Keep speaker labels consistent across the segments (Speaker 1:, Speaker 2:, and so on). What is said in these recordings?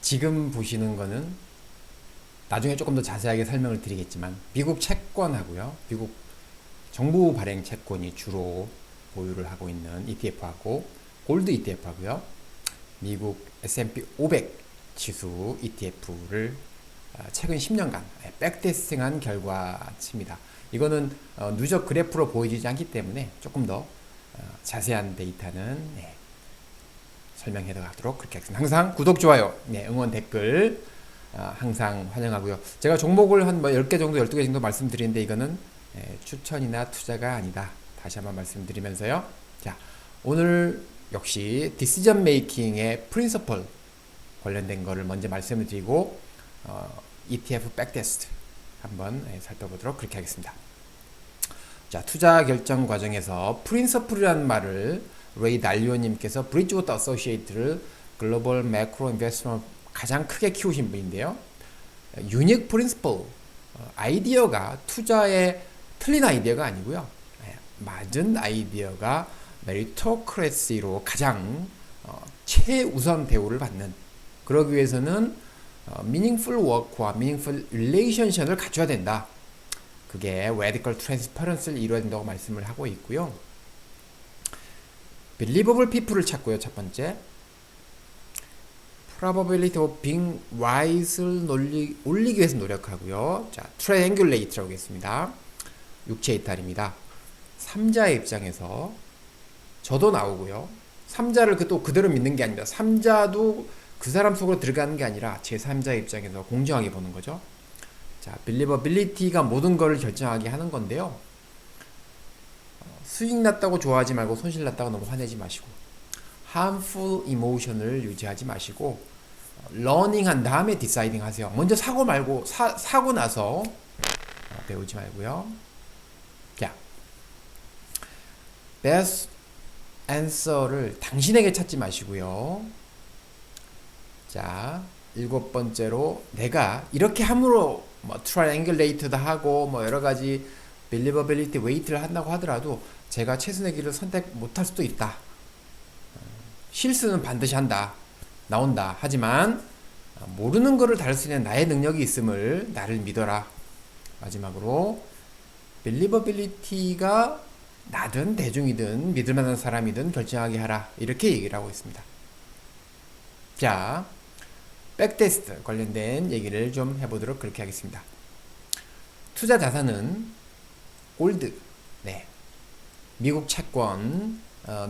Speaker 1: 지금 보시는 거는 나중에 조금 더 자세하게 설명을 드리겠지만 미국 채권하고요. 미국 정부 발행 채권이 주로 보유를 하고 있는 ETF하고 골드 ETF하고요. 미국 S&P 500 지수 ETF를 최근 10년간 백테스팅한 결과치입니다. 이거는 누적 그래프로 보여지지 않기 때문에 조금 더 자세한 데이터는 설명해 가도록 그렇게 하겠습니다. 항상 구독, 좋아요, 응원, 댓글 항상 환영하고요. 제가 종목을 한 10개 정도, 12개 정도 말씀드리는데 이거는 추천이나 투자가 아니다. 다시 한번 말씀드리면서요. 자, 오늘 역시 디시전 메이킹의 프린서플 관련된 거를 먼저 말씀을 드리고 ETF 백테스트 한번 살펴보도록 그렇게 하겠습니다. 자, 투자 결정 과정에서 프린서플이라는 말을 레이 달리오님께서 브리지워터 어소시에이트를 글로벌 매크로 인베스트먼트 가장 크게 키우신 분인데요. 유닉 프린시플, 아이디어가 투자에 틀린 아이디어가 아니고요. 맞은 아이디어가 메리토크래시로 가장 최우선 대우를 받는, 그러기 위해서는 meaningful work와 meaningful relationship을 갖춰야 된다. 그게 radical transparency를 이루어야 된다고 말씀을 하고 있고요. believable people을 찾고요. 첫 번째, probability of being wise를 올리기 위해서 노력하고요. 자, triangulate라고 했습니다. 육체 이탈입니다. 3자의 입장에서 저도 나오고요. 3자를 또 그대로 믿는 게 아니라 3자도 그 사람 속으로 들어가는 게 아니라 제3자의 입장에서 공정하게 보는 거죠. 자, believability가 모든 것을 결정하게 하는 건데요. 수익 났다고 좋아하지 말고 손실 났다고 너무 화내지 마시고, harmful emotion을 유지하지 마시고, learning 한 다음에 deciding 하세요. 먼저 사고 말고 사고 나서 배우지 말고요. 자, best answer를 당신에게 찾지 마시고요. 자, 7번째로 내가 이렇게 함으로 triangulate도 하고 여러 가지 believability weight를 한다고 하더라도 제가 최선의 길을 선택 못할 수도 있다. 실수는 반드시 한다. 나온다. 하지만 모르는 거를 다룰 수 있는 나의 능력이 있음을 나를 믿어라. 마지막으로 believability가 나든 대중이든 믿을 만한 사람이든 결정하게 하라. 이렇게 얘기를 하고 있습니다. 자, 백테스트 관련된 얘기를 좀 해보도록 그렇게 하겠습니다. 투자 자산은 골드, 미국 채권,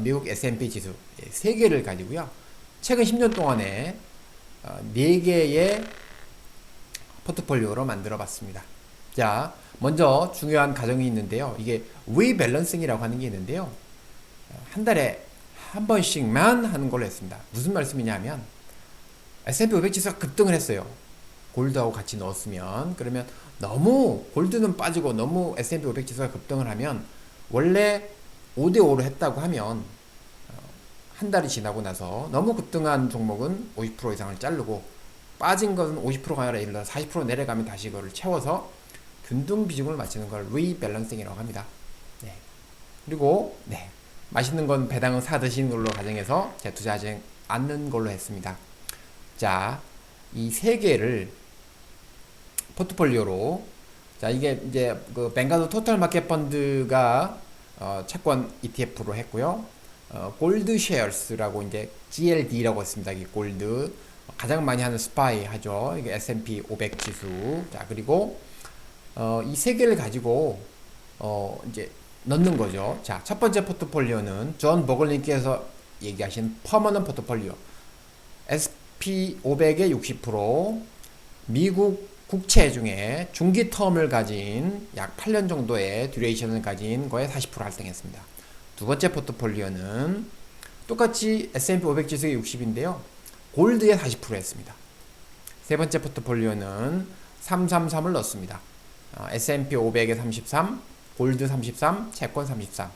Speaker 1: 미국 S&P 지수 3개를 가지고요. 최근 10년 동안에 4개의 포트폴리오로 만들어 봤습니다. 자, 먼저 중요한 가정이 있는데요. 이게 리밸런싱이라고 하는 게 있는데요. 한 달에 한 번씩만 하는 걸로 했습니다. 무슨 말씀이냐면 S&P 500 지수가 급등을 했어요. 골드하고 같이 넣었으면. 그러면 너무 골드는 빠지고 너무 S&P 500 지수가 급등을 하면, 원래 5대5로 했다고 하면 한 달이 지나고 나서 너무 급등한 종목은 50% 이상을 자르고 빠진 것은 50%가 아니라 예를 들어 40% 내려가면 다시 이거를 채워서 균등 비중을 맞추는 걸 리밸런싱이라고 합니다. 그리고 맛있는 건 배당은 사 드시는 걸로 가정해서 재투자하지 않는 걸로 했습니다. 자, 이 3개를 포트폴리오로, 자, 이게 이제 그 뱅가드 토탈 마켓 펀드가 채권 ETF로 했고요. 골드 쉐어스라고 이제 GLD라고 했습니다. 이 골드 가장 많이 하는 스파이 하죠. 이게 S&P 500 지수. 자, 그리고 이 3개를 가지고 이제 넣는 거죠. 자, 첫 번째 포트폴리오는 존 버글님께서 얘기하신 퍼머넌트 포트폴리오. S&P 500의 60%, 미국 국채 중에 중기 텀을 가진 약 8년 정도의 듀레이션을 가진 거에 40% 할당했습니다. 두 번째 포트폴리오는 똑같이 S&P 500 지수의 60인데요. 골드에 40% 했습니다. 세 번째 포트폴리오는 333을 넣습니다. S&P 500에 33, 골드 33, 채권 33.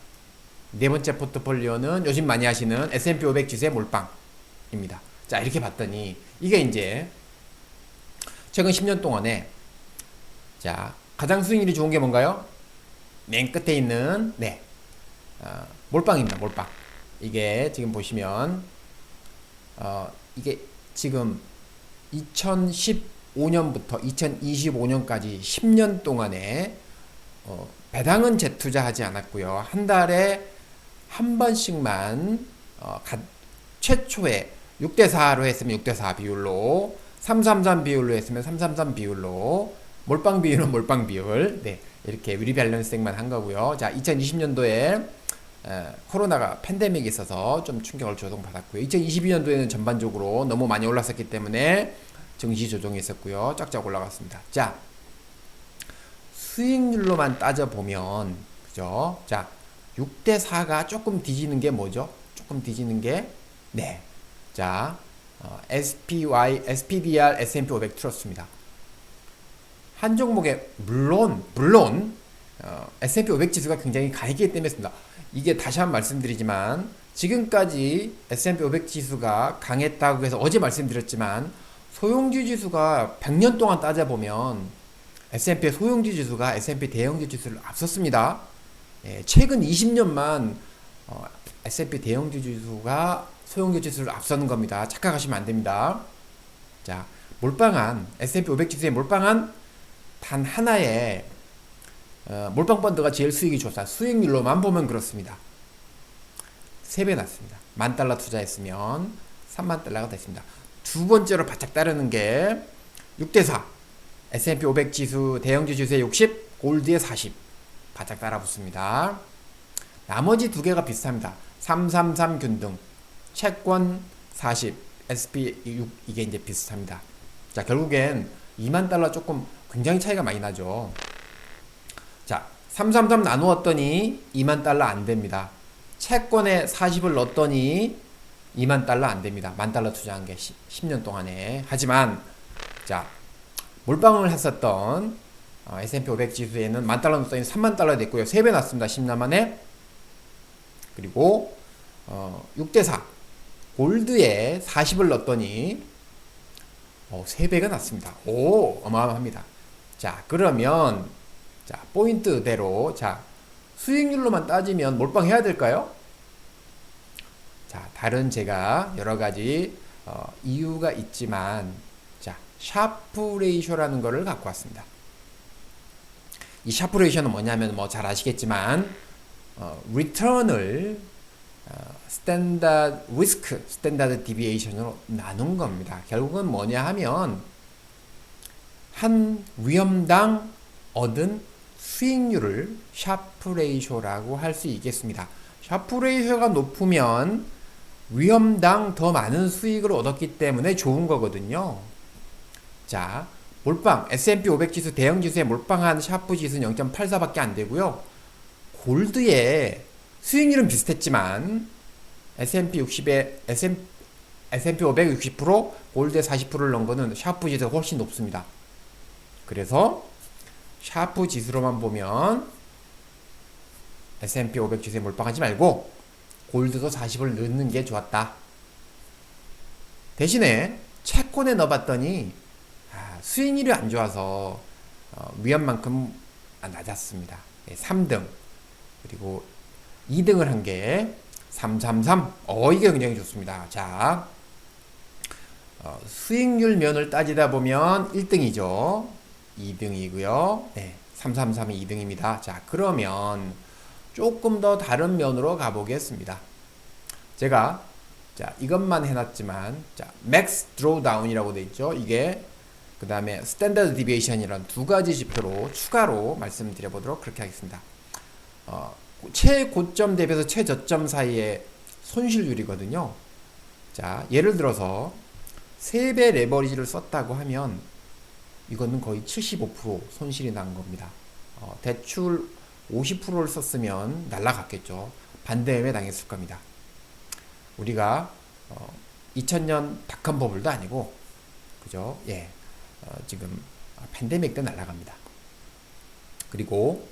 Speaker 1: 네 번째 포트폴리오는 요즘 많이 하시는 S&P 500 지수의 몰빵입니다. 자, 이렇게 봤더니 이게 이제 최근 10년 동안에, 자, 가장 수익률이 좋은 게 뭔가요? 맨 끝에 있는 몰빵입니다. 몰빵. 이게 지금 보시면 이게 지금 2015년부터 2025년까지 10년 동안에 배당은 재투자하지 않았고요. 한 달에 한 번씩만 최초에 6대4로 했으면 6대4 비율로, 333 비율로 했으면 333 비율로, 몰빵 비율은 몰빵 비율, 네, 이렇게 리밸런싱만 한 거고요. 자, 2020년도에 코로나가 팬데믹이 있어서 좀 충격을 조정받았고요. 2022년도에는 전반적으로 너무 많이 올랐었기 때문에 증시 조정이 있었고요. 쫙쫙 올라갔습니다. 자, 수익률로만 따져보면, 그죠? 자, 6대4가 조금 뒤지는 게 뭐죠? 조금 뒤지는 게, 네. 자, SPY, SPDR, S&P 500 트러스트입니다. 한 종목에, 물론, S&P 500 지수가 굉장히 강했기 때문이었습니다. 이게 다시 한번 말씀드리지만, 지금까지 S&P 500 지수가 강했다고 해서 어제 말씀드렸지만, 소형주 지수가 100년 동안 따져보면, S&P의 소형주 지수가 S&P 대형주 지수를 앞섰습니다. 예, 최근 20년만 S&P 대형주 지수가 소형주 지수를 앞서는 겁니다. 착각하시면 안 됩니다. 자, 몰빵한 S&P 500 지수에 몰빵한 단 하나의 몰빵 펀드가 제일 수익이 좋다. 수익률로만 보면 그렇습니다. 3배 났습니다. $10,000 투자했으면 30,000달러가 됐습니다. 두 번째로 바짝 따르는 게 6대4 S&P 500 지수, 대형주 지수의 60, 골드의 40 바짝 따라붙습니다. 나머지 두 개가 비슷합니다. 333 균등, 채권 40, SP 6 이게 이제 비슷합니다. 자, 결국엔 $20,000 조금 굉장히 차이가 많이 나죠. 자, 333 나누었더니 $20,000 안 됩니다. 채권에 40을 넣었더니 $20,000 안 됩니다. $10,000 투자한 게 10년 동안에. 하지만 자, 몰빵을 했었던 S&P 500 지수에는 $10,000 넣었더니 $30,000 됐고요. 3배 났습니다. 10년 만에. 그리고 6대4 골드에 40을 넣었더니 3배가 났습니다. 오, 어마어마합니다. 자, 그러면 자, 포인트대로 자, 수익률로만 따지면 몰빵해야 될까요? 자, 다른 제가 여러 가지 이유가 있지만 자, 샤프 레이쇼라는 거를 갖고 왔습니다. 이 샤프 레이쇼는 뭐냐면 뭐 잘 아시겠지만 리턴을 스탠다드 리스크, 스탠다드 디비에이션으로 나눈 겁니다. 결국은 뭐냐 하면 한 위험당 얻은 수익률을 샤프 레이쇼라고 할 수 있겠습니다. 샤프 레이쇼가 높으면 위험당 더 많은 수익을 얻었기 때문에 좋은 거거든요. 자, 몰빵 S&P 500 지수 대형 지수에 몰빵한 샤프 지수는 0.84밖에 안 되고요. 골드의 수익률은 비슷했지만 S&P 60에 S&P 500 60%, 골드에 40%를 넣은 거는 샤프 지수가 훨씬 높습니다. 그래서 샤프 지수로만 보면 S&P 500 지수에 몰빵하지 말고 골드도 40을 넣는 게 좋았다. 대신에 채권에 넣어봤더니 수익률이 안 좋아서 위험만큼 낮았습니다. 3등 그리고 2등을 한 게 333. 이게 굉장히 좋습니다. 자, 수익률 면을 따지다 보면 1등이죠. 2등이고요. 네, 333이 2등입니다. 자, 그러면 조금 더 다른 면으로 가보겠습니다. 제가 자, 이것만 해놨지만 자, 맥스 드로우다운이라고 되어 있죠. 이게 그 다음에 스탠다드 디비에이션이라는 두 가지 지표로 추가로 말씀드려 보도록 그렇게 하겠습니다. 최고점 대비해서 최저점 사이의 손실률이거든요. 자, 예를 들어서 3배 레버리지를 썼다고 하면 이거는 거의 75% 손실이 난 겁니다. 대출 50%를 썼으면 날라갔겠죠. 반대매 당했을 겁니다. 우리가 2000년 닷컴 버블도 아니고 그죠? 예, 지금 팬데믹 때 날라갑니다. 그리고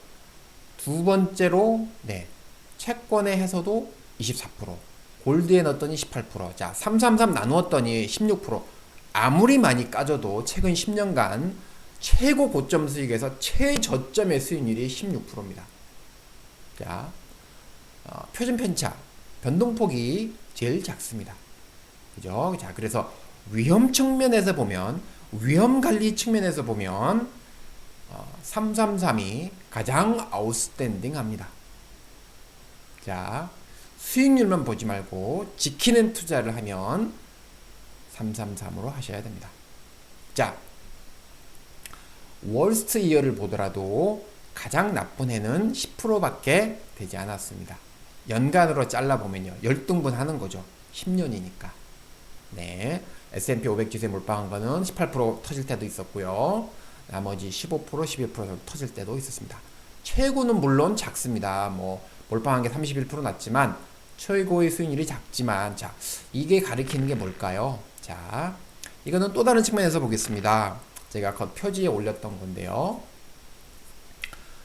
Speaker 1: 두 번째로 네, 채권에 해서도 24%, 골드에 넣었더니 18%, 자 333 나누었더니 16%. 아무리 많이 까져도 최근 10년간 최고 고점 수익에서 최저점의 수익률이 16%입니다. 자, 표준 편차, 변동폭이 제일 작습니다. 그죠? 자, 그래서 위험 측면에서 보면, 위험 관리 측면에서 보면 333이 가장 아웃스탠딩 합니다. 자, 수익률만 보지 말고 지키는 투자를 하면 333으로 하셔야 됩니다. 자, 월스트 이어를 보더라도 가장 나쁜 해는 10%밖에 되지 않았습니다. 연간으로 잘라보면요. 열등분 하는 거죠. 10년이니까. 네. S&P 500 지수에 몰빵한 거는 18% 터질 때도 있었고요. 나머지 15%, 11% 터질 때도 있었습니다. 최고는 물론 작습니다. 뭐 몰빵한 게 31% 났지만 최고의 수익률이 작지만, 자, 이게 가리키는 게 뭘까요? 자, 이거는 또 다른 측면에서 보겠습니다. 제가 그 표지에 올렸던 건데요.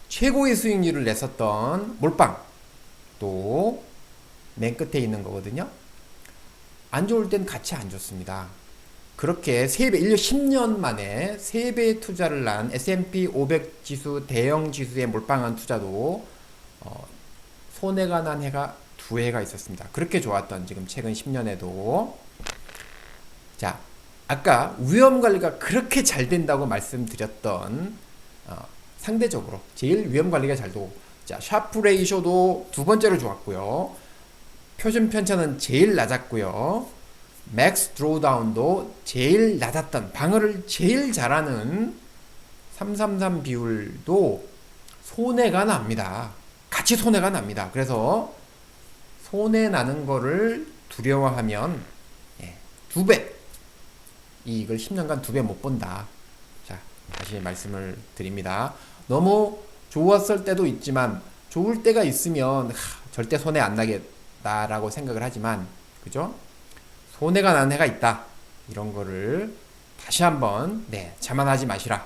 Speaker 1: 최고의 수익률을 냈었던 몰빵, 또 맨 끝에 있는 거거든요. 안 좋을 땐 같이 안 좋습니다. 그렇게 3배, 1년 10년 만에 3배의 투자를 난 S&P 500 지수, 대형 지수에 몰빵한 투자도 손해가 난 해가 2해가 있었습니다. 그렇게 좋았던 지금 최근 10년에도. 자, 아까 위험관리가 그렇게 잘 된다고 말씀드렸던 상대적으로 제일 위험관리가 잘 되고, 자, 샤프 레이쇼도 두 번째로 좋았고요. 표준 편차는 제일 낮았고요. 맥스 드로우다운도 제일 낮았던, 방어를 제일 잘하는 333 비율도 손해가 납니다. 같이 손해가 납니다. 그래서 손해 나는 거를 두려워하면 2배 이익을 10년간 2배 못 본다. 자, 다시 말씀을 드립니다. 너무 좋았을 때도 있지만 좋을 때가 있으면 절대 손해 안 나겠다라고 생각을 하지만, 그죠? 손해가 나는 해가 있다. 이런 거를 다시 한번 자만하지 마시라.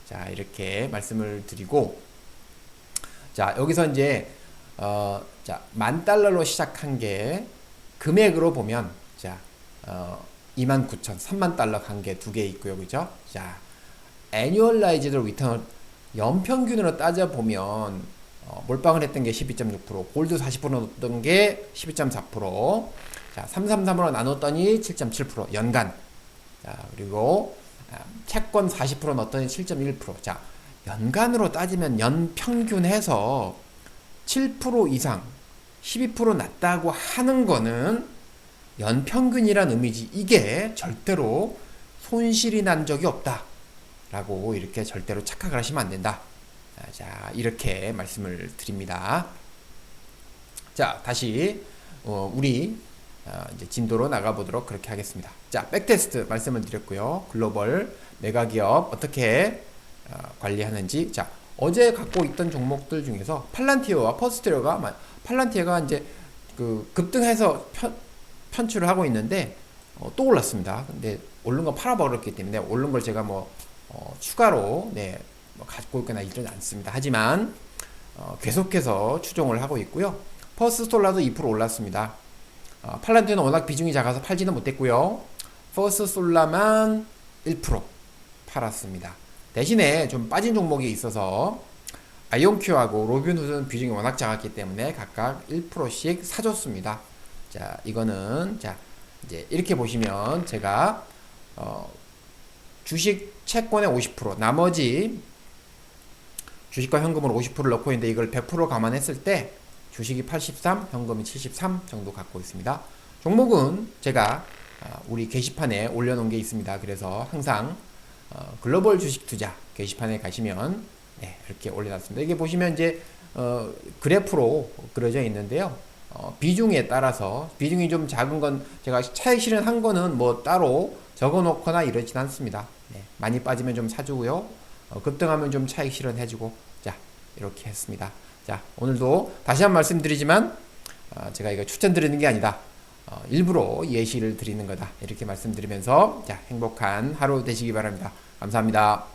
Speaker 1: 자, 이렇게 말씀을 드리고, 자, 여기서 이제 자, $10,000로 시작한 게 금액으로 보면, 자, 29,000, $30,000 간 게 2개 있고요. 그죠? 자, annualized return 연평균으로 따져보면 몰빵을 했던 게 12.6%, 골드 40% 넣었던 게 12.4%, 자, 333으로 나눴더니 7.7% 연간. 자, 그리고 채권 40% 넣었더니 7.1%. 자, 연간으로 따지면 연평균 해서 7% 이상 12% 낮다고 하는 거는 연평균이란 의미지, 이게 절대로 손실이 난 적이 없다 라고 이렇게 절대로 착각을 하시면 안 된다. 자, 이렇게 말씀을 드립니다. 자, 다시 우리 이제 진도로 나가보도록 그렇게 하겠습니다. 자, 백테스트 말씀을 드렸고요. 글로벌 메가기업 어떻게 관리하는지. 자, 어제 갖고 있던 종목들 중에서 팔란티어와 퍼스트리어가, 팔란티어가 이제 그 급등해서 편출을 하고 있는데 또 올랐습니다. 근데 오른 거 팔아버렸기 때문에 오른 걸 제가 추가로 뭐 갖고 있거나 이러지 않습니다. 하지만 계속해서 추종을 하고 있고요. 퍼스솔라도 2% 올랐습니다. 팔란티어는 워낙 비중이 작아서 팔지는 못했고요. 퍼스솔라만 1% 팔았습니다. 대신에 좀 빠진 종목이 있어서 아이온큐하고 로빈후드는 비중이 워낙 작았기 때문에 각각 1%씩 사줬습니다. 자, 이거는 자, 이제 이렇게 보시면 제가 주식 채권의 50%, 나머지 주식과 현금으로 50% 넣고 있는데, 이걸 100% 감안했을 때 주식이 83, 현금이 73 정도 갖고 있습니다. 종목은 제가 우리 게시판에 올려놓은 게 있습니다. 그래서 항상 글로벌 주식 투자 게시판에 가시면 이렇게 올려놨습니다. 이게 보시면 이제 그래프로 그려져 있는데요. 비중에 따라서 비중이 좀 작은 건 제가 차익 실현한 거는 뭐 따로 적어 놓거나 이러진 않습니다. 많이 빠지면 좀 사주고요. 급등하면 좀 차익 실현해주고, 자, 이렇게 했습니다. 자, 오늘도 다시 한 번 말씀드리지만 제가 이거 추천드리는 게 아니다. 일부러 예시를 드리는 거다. 이렇게 말씀드리면서 자, 행복한 하루 되시기 바랍니다. 감사합니다.